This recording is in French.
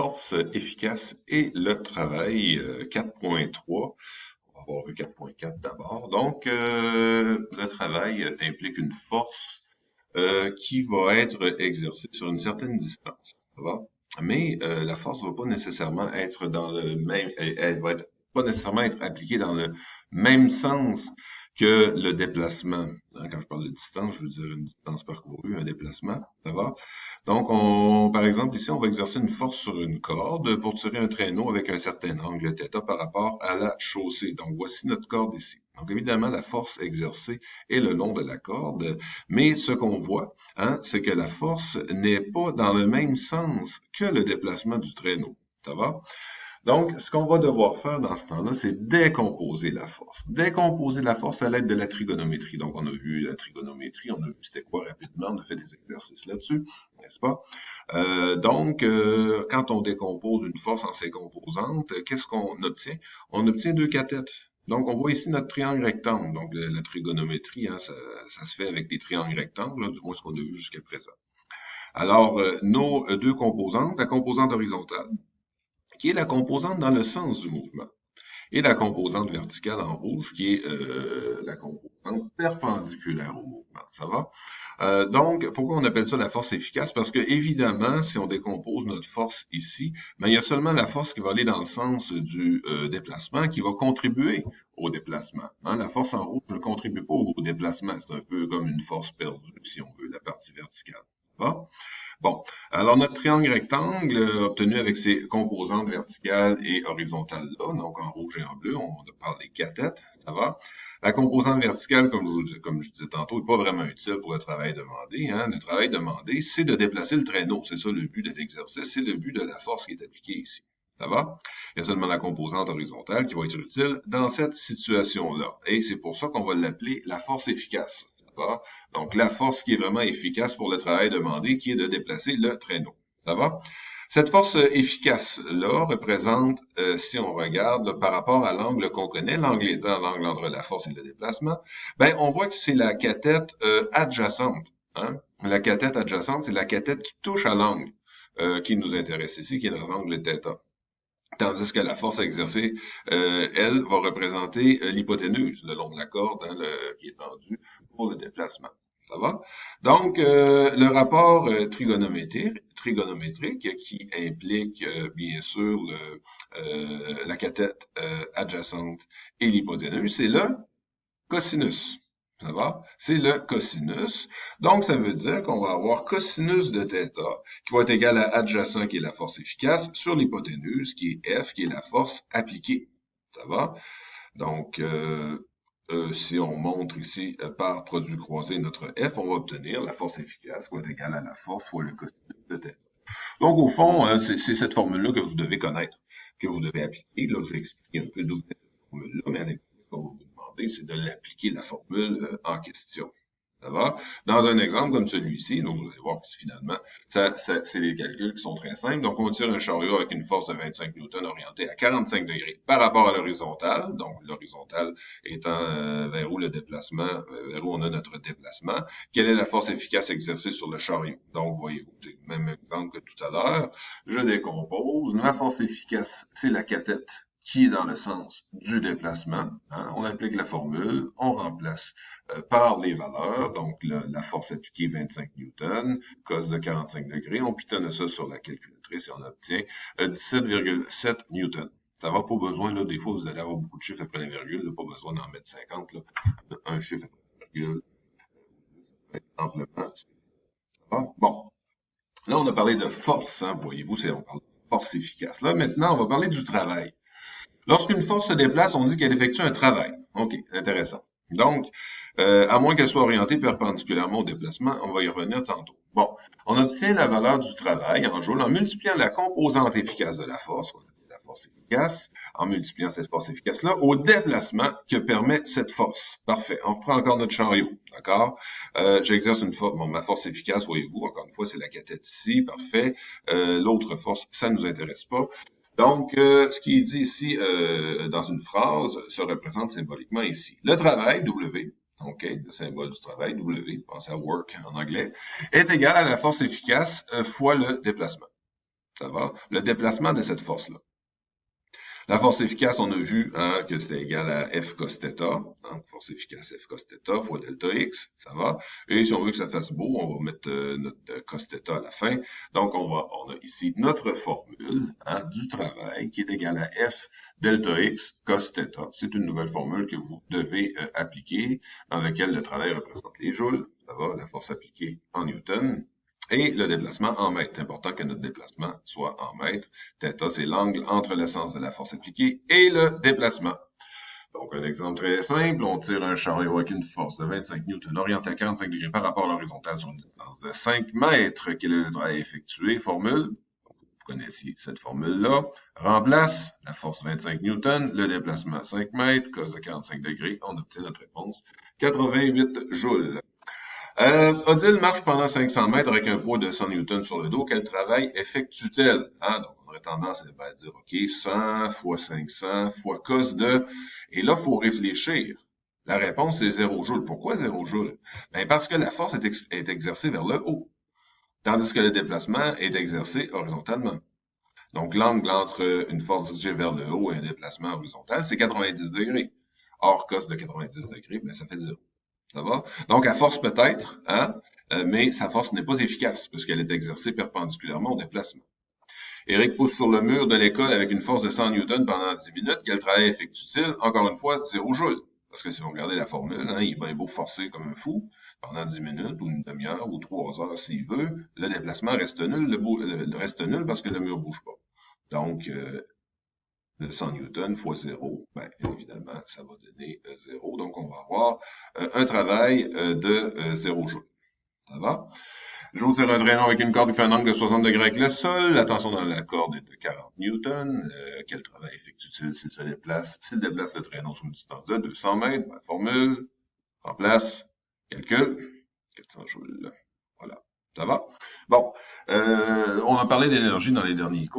force efficace et le travail 4.3. On va avoir vu 4.4 d'abord. Donc, le travail implique une force qui va être exercée sur une certaine distance. Ça va? Mais la force ne va pas nécessairement être dans le même, elle va être pas nécessairement être appliquée dans le même sens que le déplacement. Hein, quand je parle de distance, je veux dire une distance parcourue, un déplacement. Ça va? Donc, par exemple, ici, on va exercer une force sur une corde pour tirer un traîneau avec un certain angle θ par rapport à la chaussée. Donc, voici notre corde ici. Donc, évidemment, la force exercée est le long de la corde, mais ce qu'on voit, hein, c'est que la force n'est pas dans le même sens que le déplacement du traîneau. Ça va? Donc, ce qu'on va devoir faire dans ce temps-là, c'est décomposer la force. Décomposer la force à l'aide de la trigonométrie. Donc, on a vu la trigonométrie, on a vu c'était quoi rapidement, on a fait des exercices là-dessus, n'est-ce pas? Quand on décompose une force en ses composantes, qu'est-ce qu'on obtient? On obtient deux cathètes. Donc, on voit ici notre triangle rectangle. Donc, la trigonométrie, hein, ça se fait avec des triangles rectangles, là, du moins ce qu'on a vu jusqu'à présent. Alors, nos deux composantes, la composante horizontale, qui est la composante dans le sens du mouvement, et la composante verticale en rouge, qui est la composante perpendiculaire au mouvement. Ça va? Donc, pourquoi on appelle ça la force efficace? Parce que, évidemment, si on décompose notre force ici, ben, il y a seulement la force qui va aller dans le sens du déplacement qui va contribuer au déplacement. Hein? La force en rouge ne contribue pas au déplacement. C'est un peu comme une force perdue, si on veut, la partie verticale. Ça va? Bon, alors notre triangle rectangle obtenu avec ses composantes verticales et horizontales là, donc en rouge et en bleu, on parle des cathètes, ça va? La composante verticale, comme je disais tantôt, n'est pas vraiment utile pour le travail demandé. Hein. Le travail demandé, c'est de déplacer le traîneau. C'est ça le but de l'exercice, c'est le but de la force qui est appliquée ici. Ça va? Il y a seulement la composante horizontale qui va être utile dans cette situation-là. Et c'est pour ça qu'on va l'appeler la force efficace. Ça va? Donc, la force qui est vraiment efficace pour le travail demandé, qui est de déplacer le traîneau. Ça va? Cette force efficace-là représente, si on regarde là, par rapport à l'angle qu'on connaît, l'angle étant l'angle entre la force et le déplacement, ben on voit que c'est la cathète adjacente. Hein? La cathète adjacente, c'est la cathète qui touche à l'angle qui nous intéresse ici, qui est l'angle θ. Tandis que la force exercée, elle, va représenter l'hypoténuse, le long de la corde, hein, qui est tendue pour le déplacement. Ça va? Donc, le rapport trigonométrique qui implique, bien sûr, la cathète adjacente et l'hypoténuse, c'est le cosinus. Ça va? C'est le cosinus. Donc, ça veut dire qu'on va avoir cosinus de θ qui va être égal à adjacent, qui est la force efficace, sur l'hypoténuse, qui est F, qui est la force appliquée. Ça va? Donc, si on montre ici par produit croisé notre F, on va obtenir la force efficace qui va être égale à la force fois le cosinus de θ. Donc, au fond, c'est cette formule-là que vous devez connaître, que vous devez appliquer. Là, je vais expliquer un peu d'où vient cette formule-là, mais avec ce qu'on va vous demander, c'est de l'appliquer, la formule en question. Ça va? Dans un exemple comme celui-ci, donc vous allez voir que finalement, c'est des calculs qui sont très simples. Donc, on tire un chariot avec une force de 25 newtons orientée à 45 degrés par rapport à l'horizontale. Donc, l'horizontale étant vers où le déplacement, vers où on a notre déplacement. Quelle est la force efficace exercée sur le chariot? Donc, voyez-vous, c'est le même exemple que tout à l'heure. Je décompose. La force efficace, c'est la cathète qui est dans le sens du déplacement. Hein. On applique la formule, on remplace par les valeurs, donc la force appliquée 25 newtons, cos de 45 degrés, on pitonne ça sur la calculatrice et on obtient 17,7 newtons. Ça va pas besoin, là, des fois, vous allez avoir beaucoup de chiffres après la virgule, là, pas besoin d'en mettre 50, là. Un chiffre après la virgule, amplement. Bon, là, on a parlé de force, hein, voyez-vous, on parle de force efficace. Là, maintenant, on va parler du travail. Lorsqu'une force se déplace, on dit qu'elle effectue un travail. OK, intéressant. Donc, à moins qu'elle soit orientée perpendiculairement au déplacement, on va y revenir tantôt. Bon, on obtient la valeur du travail en joule en multipliant la composante efficace de la force, on appelle la force efficace, en multipliant cette force efficace-là au déplacement que permet cette force. Parfait. On reprend encore notre chariot, d'accord? J'exerce une force, bon, ma force efficace, voyez-vous, encore une fois, c'est la cathète ici, parfait. L'autre force, ça ne nous intéresse pas. Donc, ce qui est dit ici dans une phrase se représente symboliquement ici. Le travail, W, OK, le symbole du travail, W, pensez à work en anglais, est égal à la force efficace fois le déplacement. Ça va? Le déplacement de cette force-là. La force efficace, on a vu hein, que c'était égal à F cos θ. Hein, force efficace F cos θ fois delta X, ça va. Et si on veut que ça fasse beau, on va mettre notre cos θ à la fin. Donc, on a ici notre formule hein, du travail qui est égale à F delta X cos θ. C'est une nouvelle formule que vous devez appliquer, dans laquelle le travail représente les joules, ça va, la force appliquée en newton. Et le déplacement en mètres. C'est important que notre déplacement soit en mètres. Θ, c'est l'angle entre le sens de la force appliquée et le déplacement. Donc, un exemple très simple, on tire un chariot avec une force de 25 newtons orienté à 45 degrés par rapport à l'horizontale sur une distance de 5 mètres. Quel est le travail effectué? Formule. Vous connaissez cette formule-là. Remplace la force 25 newtons, le déplacement 5 mètres, cos de 45 degrés. On obtient notre réponse 88 joules. Odile marche pendant 500 mètres avec un poids de 100 newtons sur le dos. Quel travail effectue-t-elle? Hein? Donc, on aurait tendance à dire, OK, 100 fois 500 fois cos de... Et là, il faut réfléchir. La réponse, c'est 0 joule. Pourquoi 0 joule? Ben, parce que la force est exercée vers le haut, tandis que le déplacement est exercé horizontalement. Donc, l'angle entre une force dirigée vers le haut et un déplacement horizontal, c'est 90 degrés. Or, cos de 90 degrés, ben, ça fait 0. Ça va? Donc, à force peut-être, hein, mais sa force n'est pas efficace puisqu'elle est exercée perpendiculairement au déplacement. Éric pousse sur le mur de l'école avec une force de 100 newtons pendant 10 minutes. Quel travail effectue-t-il? Encore une fois, 0 joule. Parce que si vous regardez la formule, hein, il est bien beau forcer comme un fou pendant 10 minutes ou une demi-heure ou 3 heures s'il veut. Le déplacement reste nul, reste nul parce que le mur ne bouge pas. Donc, le 100 newtons fois 0, ben, évidemment, ça va donner 0. Donc, on va avoir un travail de 0 joule. Ça va? Je vous tire un traîneau avec une corde qui fait un angle de 60 degrés avec le sol. La tension dans la corde est de 40 newtons. Quel travail effectue-t-il s'il se déplace? S'il déplace le traîneau sur une distance de 200 mètres, ben, formule, remplace, calcul, 400 joules. Voilà. Ça va? Bon, on a parlé d'énergie dans les derniers cours.